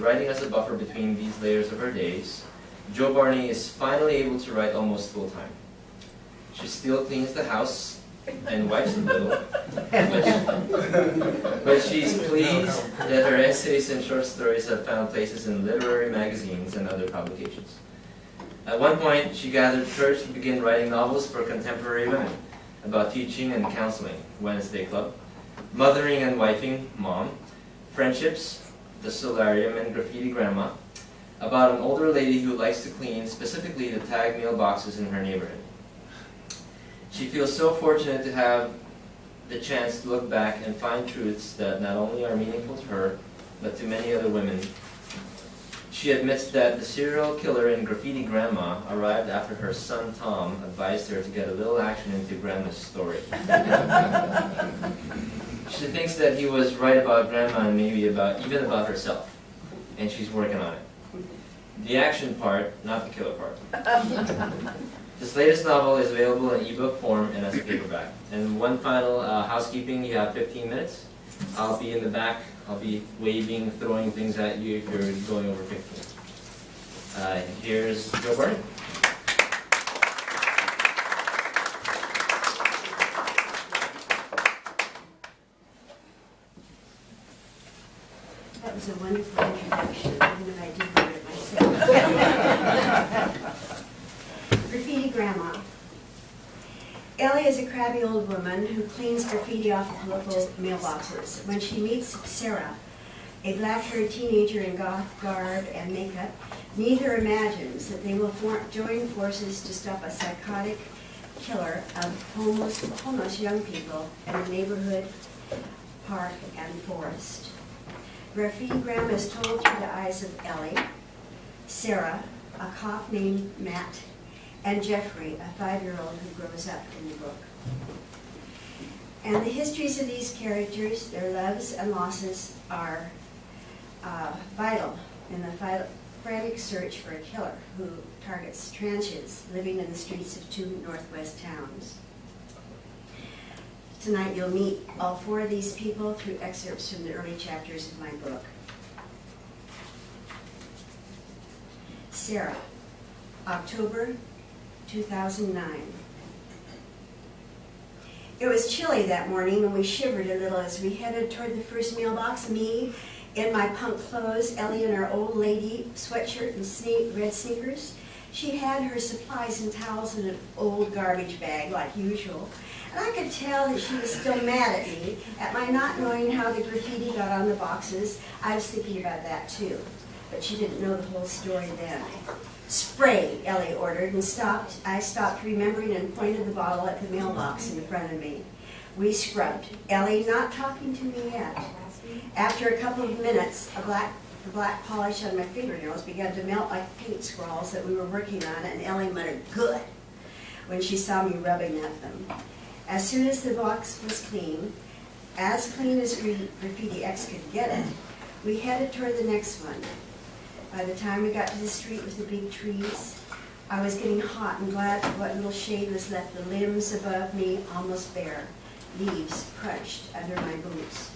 writing as a buffer between these layers of her days, Jo Barney is finally able to write almost full-time. She still cleans the house and wipes a little, but she's pleased that her essays and short stories have found places in literary magazines and other publications. At one point, she gathered courage to begin writing novels for contemporary women about teaching and counseling, Wednesday Club, mothering and wifing, Mom, friendships, the solarium, and Graffiti Grandma, about an older lady who likes to clean, specifically the tag mailboxes in her neighborhood. She feels so fortunate to have the chance to look back and find truths that not only are meaningful to her, but to many other women. She admits that the serial killer in Graffiti Grandma arrived after her son Tom advised her to get a little action into Grandma's story. She thinks that he was right about Grandma and maybe even about herself, and she's working on it. The action part, not the killer part. This latest novel is available in ebook form and as a paperback. And one final housekeeping, you have 15 minutes. I'll be in the back. I'll be waving, throwing things at you if you're going over 15. Here's Jo Barney. That was a wonderful introduction, even if I didn't write it myself. Graffiti Grandma. Ellie is a crabby old woman who cleans graffiti off of local mailboxes. When she meets Sarah, a black-haired teenager in goth garb and makeup, neither imagines that they will join forces to stop a psychotic killer of homeless young people in a neighborhood, park, and forest. Graffiti Grandma is told through the eyes of Ellie, Sarah, a cop named Matt, and Jeffrey, a 5-year-old who grows up in the book. And the histories of these characters, their loves and losses, are vital in the frantic search for a killer who targets transients living in the streets of 2 Northwest towns. Tonight you'll meet all 4 of these people through excerpts from the early chapters of my book. Sarah, October 2009. It was chilly that morning and we shivered a little as we headed toward the first mailbox, me in my punk clothes, Ellie in her old lady sweatshirt and red sneakers. She had her supplies and towels in an old garbage bag like usual. And I could tell that she was still mad at me, at my not knowing how the graffiti got on the boxes. I was thinking about that too, but she didn't know the whole story then. Spray, Ellie ordered, and I stopped remembering and pointed the bottle at the mailbox in front of me. We scrubbed, Ellie not talking to me yet. After a couple of minutes, the black polish on my fingernails began to melt like paint scrawls that we were working on, and Ellie muttered, "Good," when she saw me rubbing at them. As soon as the box was clean as Graffiti X could get it, we headed toward the next one. By the time we got to the street with the big trees, I was getting hot and glad for what little shade was left, the limbs above me almost bare, leaves crunched under my boots.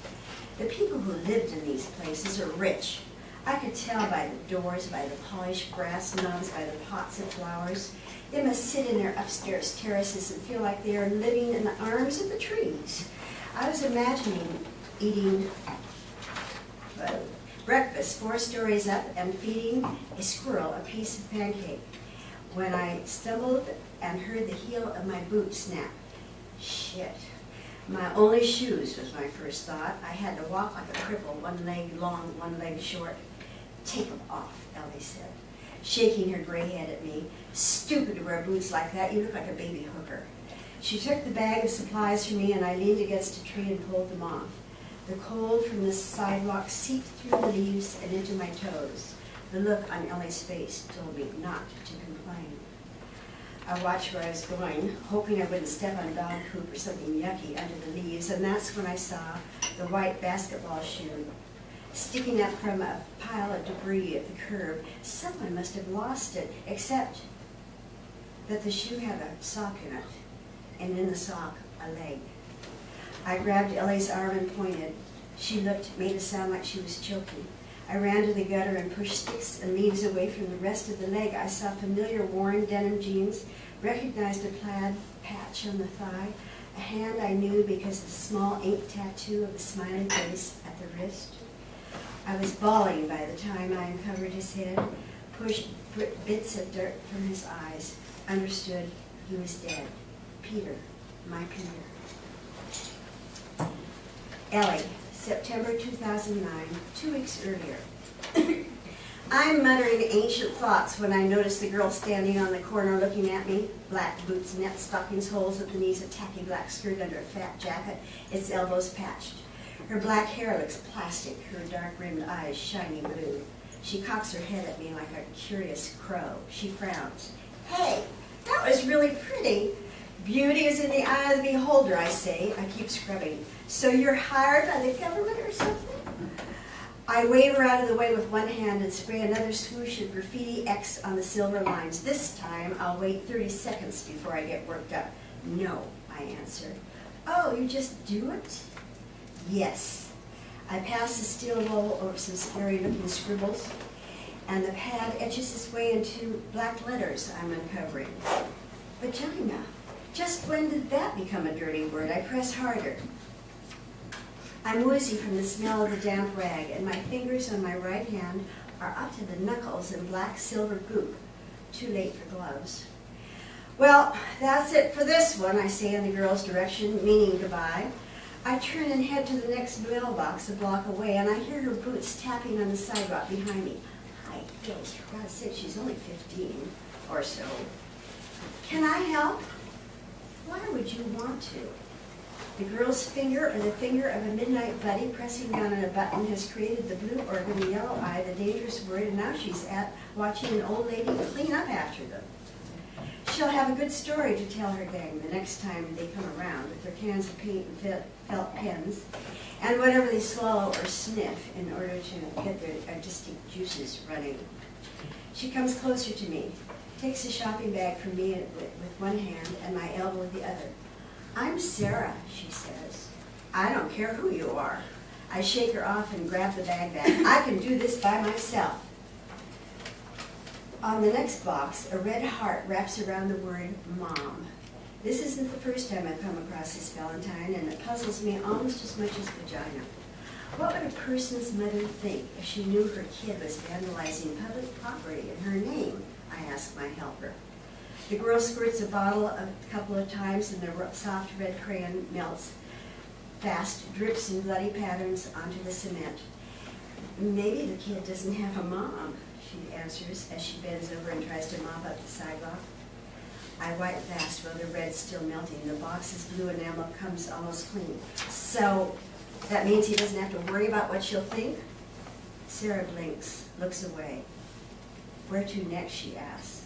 The people who lived in these places are rich. I could tell by the doors, by the polished brass knobs, by the pots of flowers. They must sit in their upstairs terraces and feel like they are living in the arms of the trees. I was imagining eating breakfast 4 stories up and feeding a squirrel a piece of pancake when I stumbled and heard the heel of my boot snap. Shit. My only shoes was my first thought. I had to walk like a cripple, one leg long, one leg short. "Take them off," Ellie said, shaking her gray head at me. "Stupid to wear boots like that. You look like a baby hooker." She took the bag of supplies from me and I leaned against a tree and pulled them off. The cold from the sidewalk seeped through the leaves and into my toes. The look on Ellie's face told me not to complain. I watched where I was going, hoping I wouldn't step on dog poop or something yucky under the leaves, and that's when I saw the white basketball shoe sticking up from a pile of debris at the curb. Someone must have lost it, except that the shoe had a sock in it, and in the sock, a leg. I grabbed Ellie's arm and pointed. She made a sound like she was choking. I ran to the gutter and pushed sticks and leaves away from the rest of the leg. I saw familiar worn denim jeans, recognized a plaid patch on the thigh, a hand I knew because of the small ink tattoo of a smiley face at the wrist. I was bawling by the time I uncovered his head, pushed bits of dirt from his eyes, understood he was dead. Peter, my Peter. Ellie, September 2009, 2 weeks earlier. I'm muttering ancient thoughts when I notice the girl standing on the corner looking at me. Black boots, net stockings, holes at the knees, a tacky black skirt under a fat jacket, its elbows patched. Her black hair looks plastic, her dark-rimmed eyes shiny blue. She cocks her head at me like a curious crow. She frowns. Hey, that was really pretty. Beauty is in the eye of the beholder, I say. I keep scrubbing. So you're hired by the government or something? I wave her out of the way with one hand and spray another swoosh of graffiti X on the silver lines. This time, I'll wait 30 seconds before I get worked up. No, I answer. Oh, you just do it? Yes. I pass the steel roll over some scary-looking scribbles, and the pad etches its way into black letters I'm uncovering. Vagina. Just when did that become a dirty word? I press harder. I'm woozy from the smell of the damp rag, and my fingers on my right hand are up to the knuckles in black silver goop. Too late for gloves. Well, that's it for this one, I say in the girl's direction, meaning goodbye. I turn and head to the next mailbox a block away, and I hear her boots tapping on the sidewalk behind me. High heels, for God's sake, she's only 15 or so. Can I help? Why would you want to? The girl's finger or the finger of a midnight buddy pressing down on a button has created the blue organ, the yellow eye, the dangerous word, and now she's watching an old lady clean up after them. She'll have a good story to tell her gang the next time they come around with their cans of paint and felt pens and whatever they swallow or sniff in order to get their artistic juices running. She comes closer to me, takes a shopping bag from me with one hand and my elbow with the other. I'm Sarah, she says. I don't care who you are. I shake her off and grab the bag back. I can do this by myself. On the next box, a red heart wraps around the word mom. This isn't the first time I've come across this Valentine, and it puzzles me almost as much as vagina. What would a person's mother think if she knew her kid was vandalizing public property in her name? I ask my helper. The girl squirts a bottle a couple of times, and the soft red crayon melts fast, drips in bloody patterns onto the cement. Maybe the kid doesn't have a mom, she answers as she bends over and tries to mop up the sidewalk. I wipe fast while the red's still melting. The box's blue enamel comes almost clean. So that means he doesn't have to worry about what she'll think? Sarah blinks, looks away. Where to next, she asks.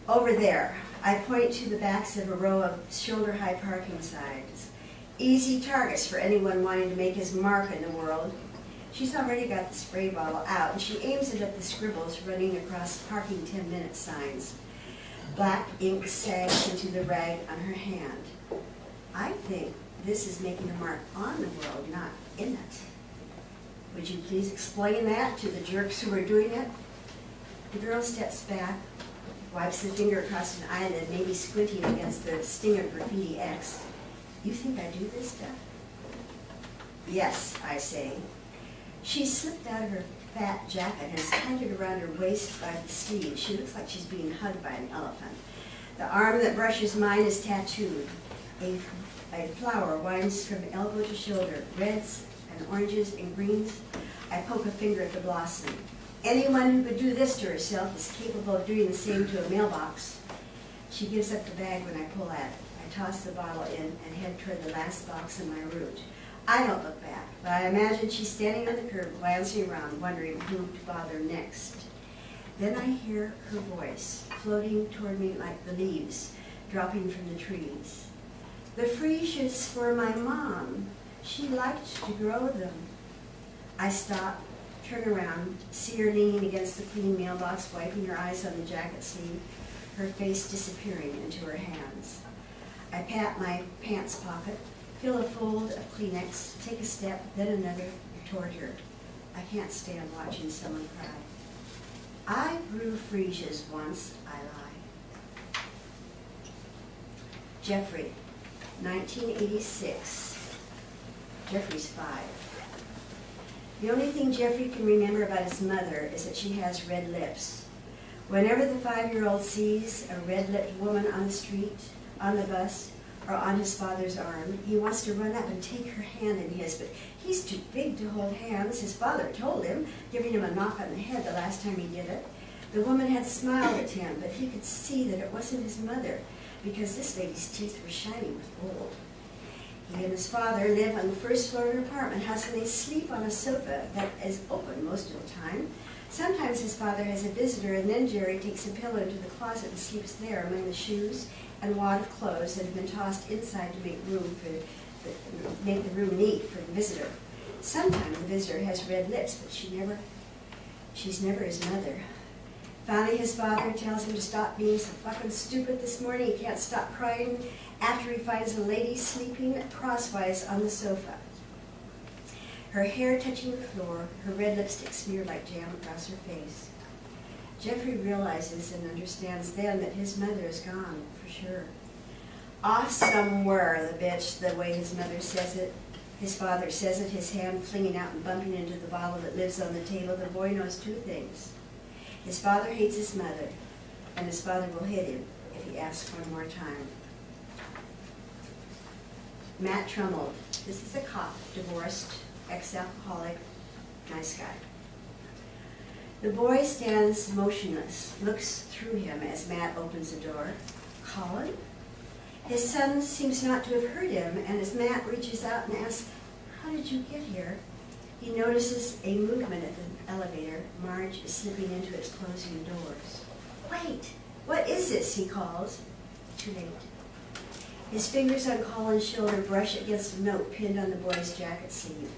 Over there. I point to the backs of a row of shoulder-high parking signs. Easy targets for anyone wanting to make his mark in the world. She's already got the spray bottle out, and she aims it at the scribbles running across parking 10-minute signs. Black ink sags into the rag on her hand. I think this is making a mark on the world, not in it. Would you please explain that to the jerks who are doing it? The girl steps back, wipes the finger across an eyelid, maybe squinting against the sting of graffiti X. You think I do this stuff? Yes, I say. She slipped out of her fat jacket and is tied around her waist by the sleeve. She looks like she's being hugged by an elephant. The arm that brushes mine is tattooed. A flower winds from elbow to shoulder, reds and oranges and greens. I poke a finger at the blossom. Anyone who could do this to herself is capable of doing the same to a mailbox. She gives up the bag when I pull at it. I toss the bottle in and head toward the last box on my route. I don't look back, but I imagine she's standing on the curb, glancing around, wondering who to bother next. Then I hear her voice, floating toward me like the leaves, dropping from the trees. The freesias for my mom. She liked to grow them. I stop, turn around, see her leaning against the clean mailbox, wiping her eyes on the jacket sleeve, her face disappearing into her hands. I pat my pants pocket, fill a fold of Kleenex, take a step, then another toward her. I can't stand watching someone cry. I grew freesias once, I lie. Jeffrey, 1986. Jeffrey's 5. The only thing Jeffrey can remember about his mother is that she has red lips. Whenever the 5-year-old sees a red-lipped woman on the street, on the bus, or on his father's arm, he wants to run up and take her hand in his, but he's too big to hold hands. His father told him, giving him a knock on the head the last time he did it. The woman had smiled at him, but he could see that it wasn't his mother, because this lady's teeth were shining with gold. He and his father live on the first floor of an apartment house, and they sleep on a sofa that is open most of the time. Sometimes his father has a visitor, and then Jerry takes a pillow into the closet and sleeps there among the shoes and wad of clothes that have been tossed inside to make the room neat for the visitor. Sometimes the visitor has red lips, but she's never his mother. Finally, his father tells him to stop being so fucking stupid this morning. He can't stop crying after he finds a lady sleeping crosswise on the sofa. Her hair touching the floor, her red lipstick smeared like jam across her face. Jeffrey realizes and understands then that his mother is gone, for sure. Off somewhere, the bitch, the way his mother says it. His father says it, his hand flinging out and bumping into the bottle that lives on the table. The boy knows 2 things. His father hates his mother, and his father will hit him if he asks one more time. Matt Trumbull. This is a cop, divorced, ex-alcoholic, nice guy. The boy stands motionless, looks through him as Matt opens the door. Colin? His son seems not to have heard him, and as Matt reaches out and asks, "How did you get here?" he notices a movement at the elevator. Marge is slipping into its closing doors. "Wait! What is this?" he calls. Too late. His fingers on Colin's shoulder brush against a note pinned on the boy's jacket sleeve.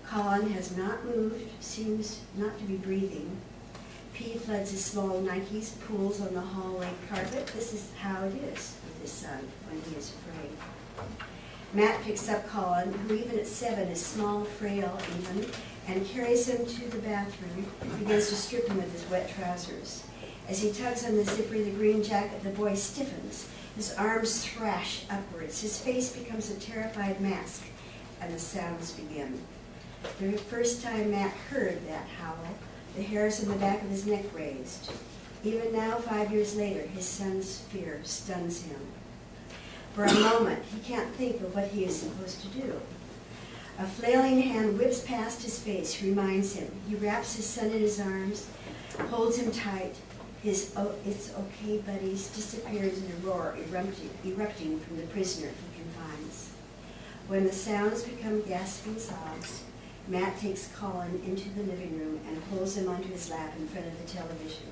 Colin has not moved, seems not to be breathing. Pee floods his small Nikes, pools on the hallway carpet. This is how it is with his son when he is afraid. Matt picks up Colin, who even at 7 is small, frail even, and carries him to the bathroom, begins to strip him of his wet trousers. As he tugs on the zipper of the green jacket, the boy stiffens. His arms thrash upwards. His face becomes a terrified mask, and the sounds begin. The first time Matt heard that howl, the hairs on the back of his neck raised. Even now, 5 years later, his son's fear stuns him. For a moment, he can't think of what he is supposed to do. A flailing hand whips past his face, reminds him. He wraps his son in his arms, holds him tight. His "it's okay, buddies" disappears in a roar erupting from the prisoner he confines. When the sounds become gasping sobs, Matt takes Colin into the living room and pulls him onto his lap in front of the television.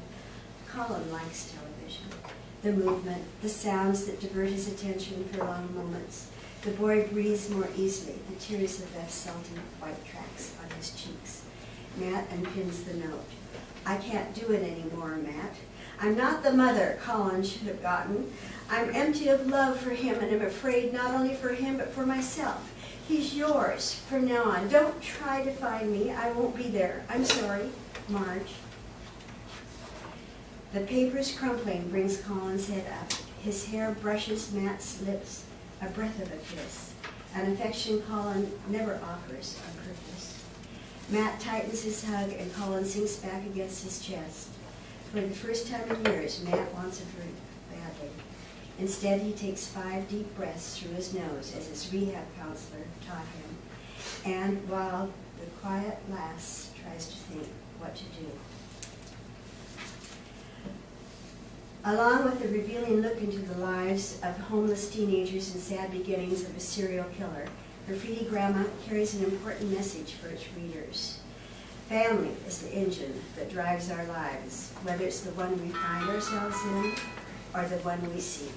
Colin likes television. The movement, the sounds that divert his attention for long moments. The boy breathes more easily. The tears have left salty white tracks on his cheeks. Matt unpins the note. "I can't do it anymore, Matt. I'm not the mother Colin should have gotten. I'm empty of love for him, and I'm afraid not only for him, but for myself. He's yours from now on. Don't try to find me. I won't be there. I'm sorry, Marge." The paper's crumpling brings Colin's head up. His hair brushes Matt's lips, a breath of a kiss, an affection Colin never offers on purpose. Matt tightens his hug, and Colin sinks back against his chest. For the first time in years, Matt wants a drink badly. Instead, he takes 5 deep breaths through his nose, as his rehab counselor taught him, and while the quiet lass tries to think what to do. Along with a revealing look into the lives of homeless teenagers and sad beginnings of a serial killer, Graffiti Grandma carries an important message for its readers. Family is the engine that drives our lives, whether it's the one we find ourselves in or the one we seek.